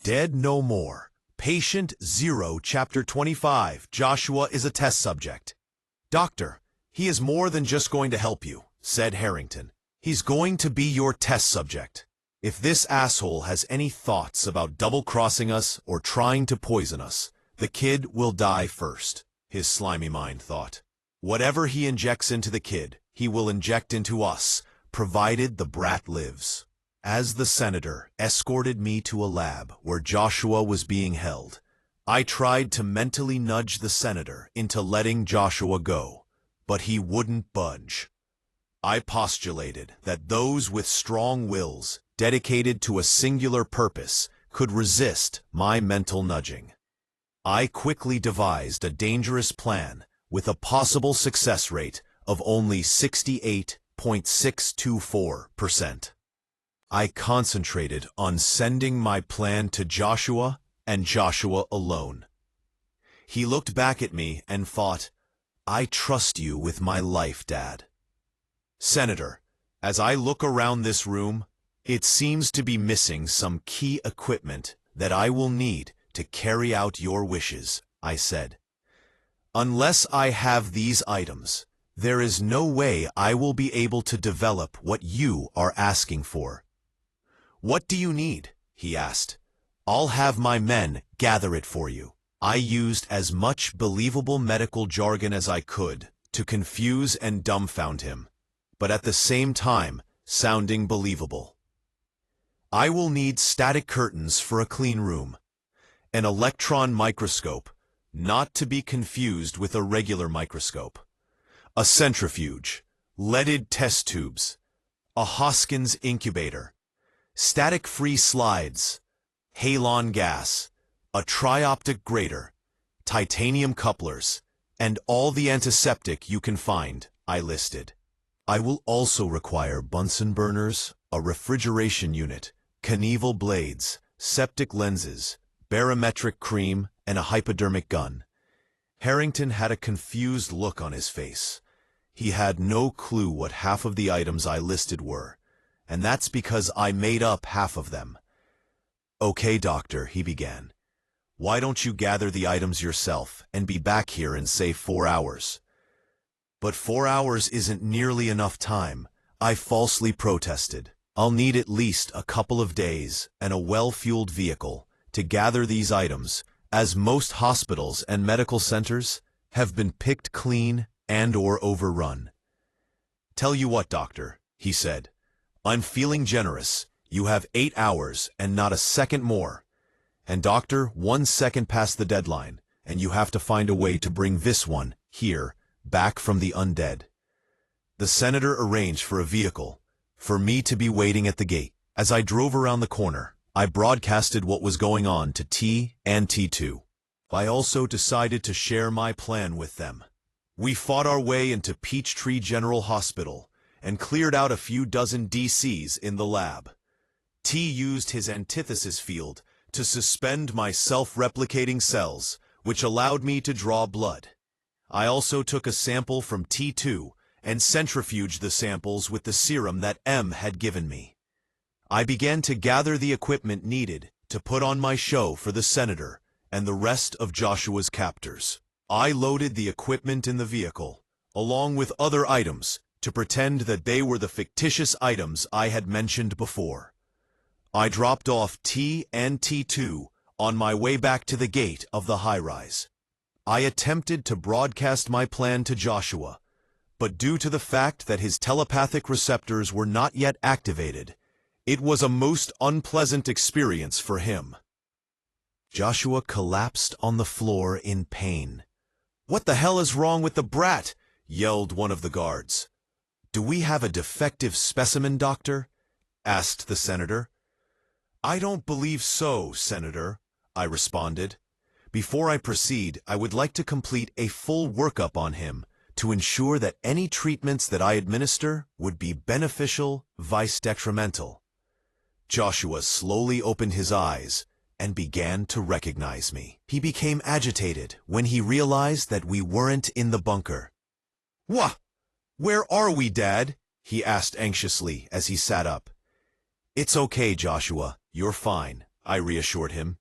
Dead no more. Patient 0, Chapter 25. Joshua is a test subject. Doctor, he is more than just going to help you, said Harrington. He's going to be your test subject. If this asshole has any thoughts about double-crossing us or trying to poison us, the kid will die first, his slimy mind thought. Whatever he injects into the kid, he will inject into us, provided the brat lives. As the senator escorted me to a lab where Joshua was being held, I tried to mentally nudge the senator into letting Joshua go, but he wouldn't budge. I postulated that those with strong wills, dedicated to a singular purpose, could resist my mental nudging. I quickly devised a dangerous plan with a possible success rate of only 68.624%. I concentrated on sending my plan to Joshua and Joshua alone. He looked back at me and thought, "I trust you with my life, Dad." Senator, as I look around this room, it seems to be missing some key equipment that I will need to carry out your wishes, I said. Unless I have these items, there is no way I will be able to develop what you are asking for. What do you need? He asked. I'll have my men gather it for you. I used as much believable medical jargon as I could to confuse and dumbfound him, but at the same time, sounding believable. I will need static curtains for a clean room, an electron microscope, not to be confused with a regular microscope, a centrifuge, leaded test tubes, a Hoskins incubator, static-free slides, halon gas, a trioptic grater, titanium couplers, and all the antiseptic you can find, I listed. I will also require Bunsen burners, a refrigeration unit, Knievel blades, septic lenses, barometric cream, and a hypodermic gun. Harrington had a confused look on his face. He had no clue what half of the items I listed were, and that's because I made up half of them. Okay, doctor, he began. Why don't you gather the items yourself and be back here in, say, 4 hours? But 4 hours isn't nearly enough time, I falsely protested. I'll need at least a couple of days and a well-fueled vehicle to gather these items, as most hospitals and medical centers have been picked clean and/or overrun. Tell you what, doctor, he said. I'm feeling generous. You have 8 hours and not a second more. And doctor, 1 second past the deadline, and you have to find a way to bring this one, here, back from the undead. The senator arranged for a vehicle, for me to be waiting at the gate. As I drove around the corner, I broadcasted what was going on to T and T2. I also decided to share my plan with them. We fought our way into Peachtree General Hospital and cleared out a few dozen DCs in the lab. T used his antithesis field to suspend my self-replicating cells, which allowed me to draw blood. I also took a sample from T2 and centrifuged the samples with the serum that M had given me. I began to gather the equipment needed to put on my show for the senator and the rest of Joshua's captors. I loaded the equipment in the vehicle, along with other items, to pretend that they were the fictitious items I had mentioned before. I dropped off T and T2 on my way back to the gate of the high-rise. I attempted to broadcast my plan to Joshua, but due to the fact that his telepathic receptors were not yet activated, it was a most unpleasant experience for him. Joshua collapsed on the floor in pain. "What the hell is wrong with the brat?" yelled one of the guards. "Do we have a defective specimen, doctor?" asked the senator. "I don't believe so, Senator," I responded. "Before I proceed, I would like to complete a full workup on him to ensure that any treatments that I administer would be beneficial, vice detrimental." Joshua slowly opened his eyes and began to recognize me. He became agitated when he realized that we weren't in the bunker. "Wha? Where are we, Dad?" he asked anxiously as he sat up. "It's okay, Joshua. You're fine," I reassured him.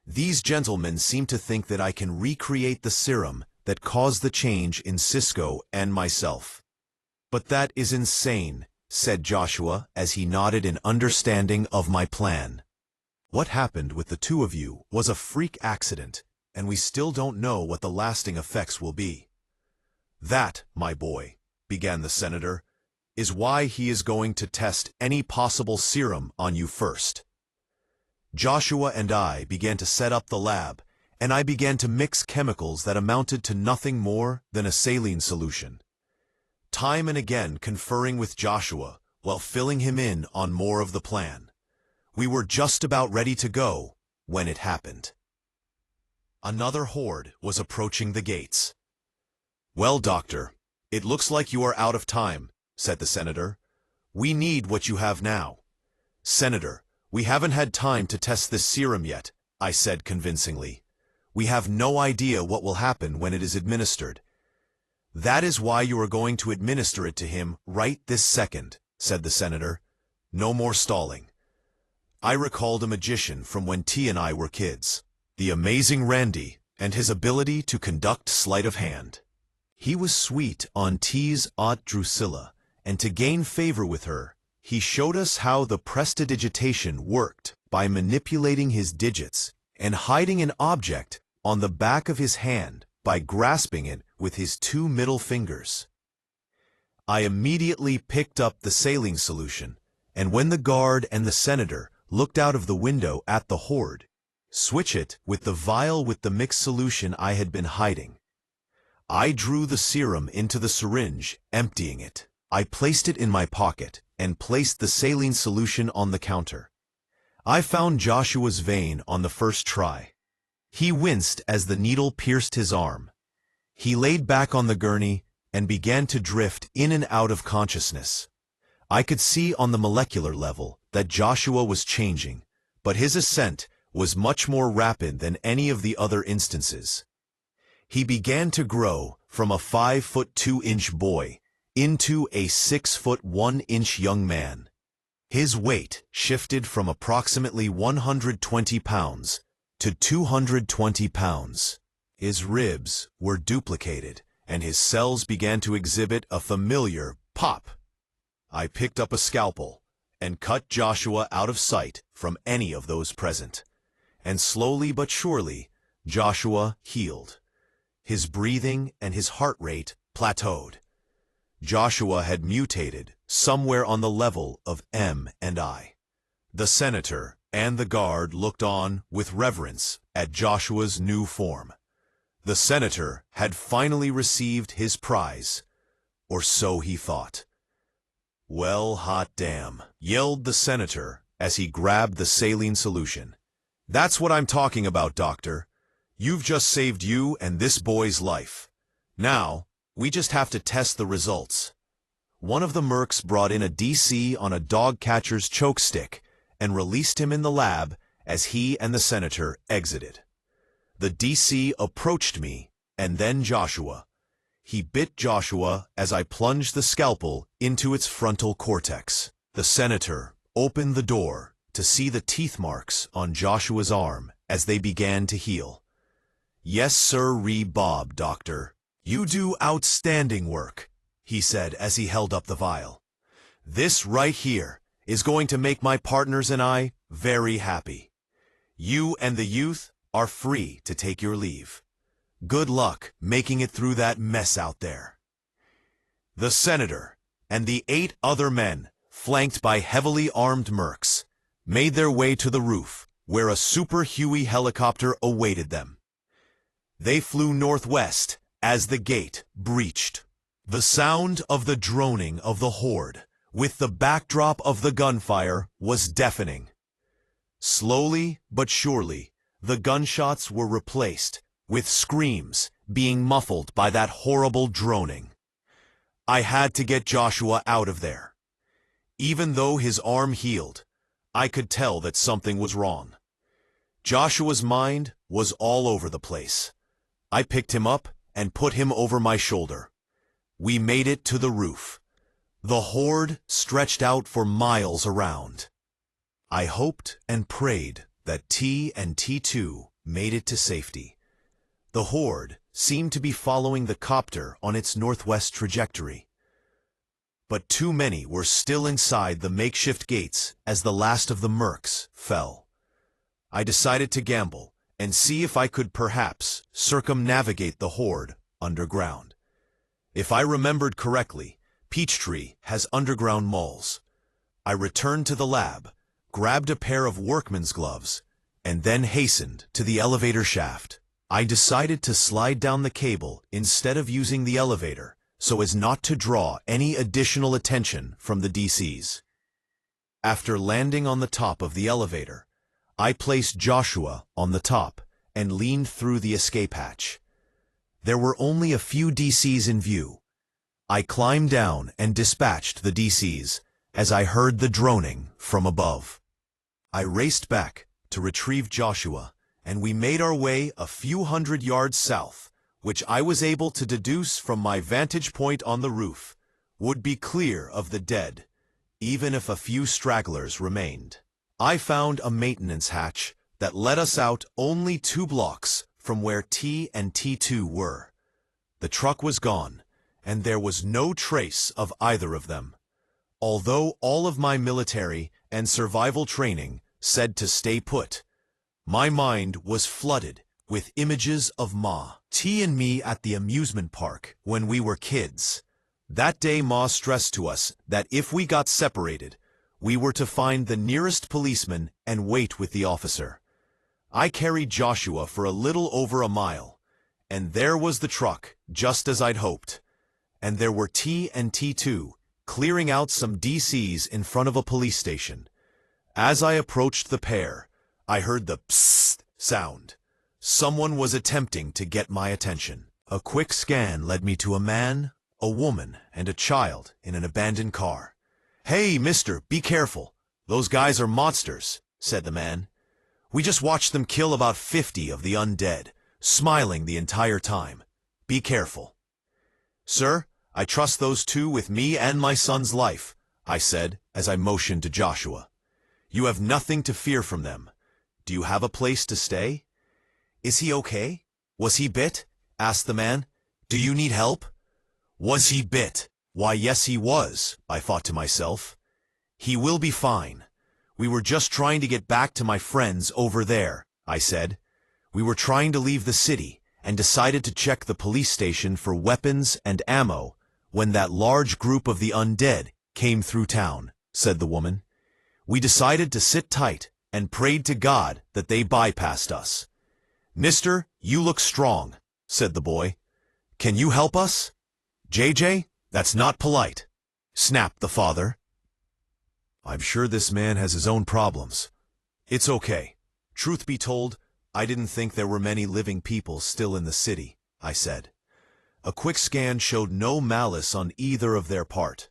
These gentlemen seem to think that I can recreate the serum that caused the change in Cisco and myself. But that is insane, said Joshua as he nodded in understanding of my plan. What happened with the two of you was a freak accident, and we still don't know what the lasting effects will be. That, my boy, began the senator, is why he is going to test any possible serum on you first. Joshua and I began to set up the lab, and I began to mix chemicals that amounted to nothing more than a saline solution. Time and again conferring with Joshua while filling him in on more of the plan. We were just about ready to go when it happened. Another horde was approaching the gates. Well, Doctor, it looks like you are out of time, said the senator. We need what you have now. Senator, we haven't had time to test this serum yet, I said convincingly. We have no idea what will happen when it is administered. That is why you are going to administer it to him right this second, said the senator. No more stalling. I recalled a magician from when T and I were kids, the amazing Randy, and his ability to conduct sleight of hand. He was sweet on T's Aunt Drusilla, and to gain favor with her, he showed us how the prestidigitation worked by manipulating his digits and hiding an object on the back of his hand by grasping it with his two middle fingers. I immediately picked up the saline solution, and when the guard and the senator looked out of the window at the horde, switch it with the vial with the mixed solution I had been hiding. I drew the serum into the syringe, emptying it. I placed it in my pocket and placed the saline solution on the counter. I found Joshua's vein on the first try. He winced as the needle pierced his arm. He laid back on the gurney and began to drift in and out of consciousness. I could see on the molecular level that Joshua was changing, but his ascent was much more rapid than any of the other instances. He began to grow from a 5'2" boy into a 6'1" young man. His weight shifted from approximately 120 pounds to 220 pounds. His ribs were duplicated, and his cells began to exhibit a familiar pop. I picked up a scalpel and cut Joshua out of sight from any of those present. And slowly but surely, Joshua healed. His breathing and his heart rate plateaued. Joshua had mutated somewhere on the level of M&I. The senator and the guard looked on with reverence at Joshua's new form. The senator had finally received his prize, or so he thought. Well, hot damn, yelled the senator as he grabbed the saline solution. That's what I'm talking about, Doctor. You've just saved you and this boy's life. Now, we just have to test the results. One of the mercs brought in a DC on a dog catcher's choke stick and released him in the lab as he and the senator exited. The DC approached me and then Joshua. He bit Joshua as I plunged the scalpel into its frontal cortex. The senator opened the door to see the teeth marks on Joshua's arm as they began to heal. Yes, sir, Bob, Doctor. You do outstanding work, he said as he held up the vial. This right here is going to make my partners and I very happy. You and the youth are free to take your leave. Good luck making it through that mess out there. The senator and the 8 other men, flanked by heavily armed mercs, made their way to the roof where a Super Huey helicopter awaited them. They flew northwest as the gate breached. The sound of the droning of the horde, with the backdrop of the gunfire, was deafening. Slowly but surely, the gunshots were replaced with screams being muffled by that horrible droning. I had to get Joshua out of there. Even though his arm healed, I could tell that something was wrong. Joshua's mind was all over the place. I picked him up and put him over my shoulder. We made it to the roof. The horde stretched out for miles around. I hoped and prayed that T and T2 made it to safety. The horde seemed to be following the copter on its northwest trajectory. But too many were still inside the makeshift gates as the last of the mercs fell. I decided to gamble and see if I could perhaps circumnavigate the horde underground. If I remembered correctly, Peachtree has underground malls. I returned to the lab, grabbed a pair of workman's gloves, and then hastened to the elevator shaft. I decided to slide down the cable instead of using the elevator so as not to draw any additional attention from the DCs. After landing on the top of the elevator, I placed Joshua on the top and leaned through the escape hatch. There were only a few DCs in view. I climbed down and dispatched the DCs as I heard the droning from above. I raced back to retrieve Joshua, and we made our way a few hundred yards south, which I was able to deduce from my vantage point on the roof would be clear of the dead, even if a few stragglers remained. I found a maintenance hatch that let us out only 2 blocks from where T and T2 were. The truck was gone, and there was no trace of either of them. Although all of my military and survival training said to stay put, my mind was flooded with images of Ma, T and me at the amusement park when we were kids. That day Ma stressed to us that if we got separated, we were to find the nearest policeman and wait with the officer. I carried Joshua for a little over a mile, and there was the truck, just as I'd hoped. And there were T and T2 clearing out some DCs in front of a police station. As I approached the pair, I heard the psst sound. Someone was attempting to get my attention. A quick scan led me to a man, a woman, and a child in an abandoned car. "Hey, mister, be careful. Those guys are monsters," said the man. "We just watched them kill about 50 of the undead, smiling the entire time. Be careful." "Sir, I trust those two with me and my son's life," I said as I motioned to Joshua. "You have nothing to fear from them. Do you have a place to stay?" "Is he okay? Was he bit?" asked the man. "Do you need help?" Was he bit? Why, yes he was, I thought to myself. He will be fine. We were just trying to get back to my friends over there, I said. We were trying to leave the city and decided to check the police station for weapons and ammo when that large group of the undead came through town, said the woman. We decided to sit tight and prayed to God that they bypassed us. "Mister, you look strong," said the boy. "Can you help us?" "JJ, that's not polite," snapped the father. "I'm sure this man has his own problems. It's okay. Truth be told, I didn't think there were many living people still in the city," I said. A quick scan showed no malice on either of their part.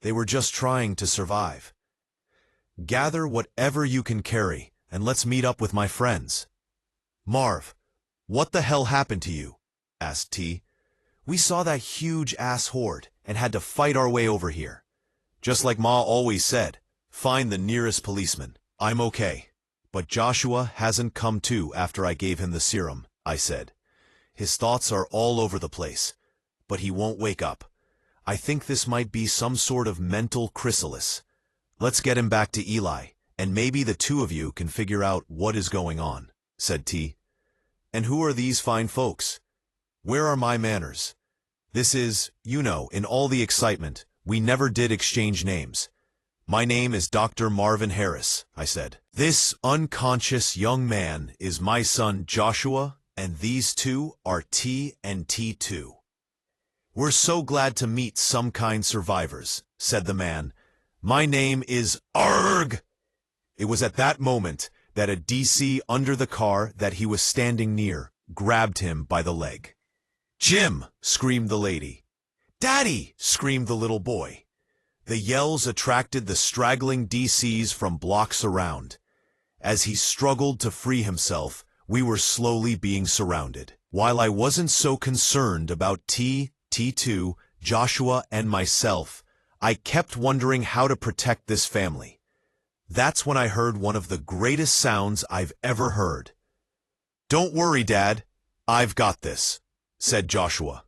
They were just trying to survive. "Gather whatever you can carry, and let's meet up with my friends." "Marv, what the hell happened to you?" asked T. "We saw that huge-ass horde and had to fight our way over here. Just like Ma always said, find the nearest policeman. I'm okay. But Joshua hasn't come to after I gave him the serum," I said. "His thoughts are all over the place, but he won't wake up. I think this might be some sort of mental chrysalis. Let's get him back to Eli, and maybe the two of you can figure out what is going on," said T. "And who are these fine folks? Where are my manners? This is, you know, in all the excitement, we never did exchange names. My name is Dr. Marvin Harris," I said. "This unconscious young man is my son Joshua, and these two are T and T2. We're so glad to meet some kind survivors," said the man. "My name is ARG." It was at that moment that a DC under the car that he was standing near grabbed him by the leg. "Jim!" screamed the lady. "Daddy!" screamed the little boy. The yells attracted the straggling DCs from blocks around. As he struggled to free himself, we were slowly being surrounded. While I wasn't so concerned about T, T2, Joshua, and myself, I kept wondering how to protect this family. That's when I heard one of the greatest sounds I've ever heard. "Don't worry, Dad. I've got this," said Joshua.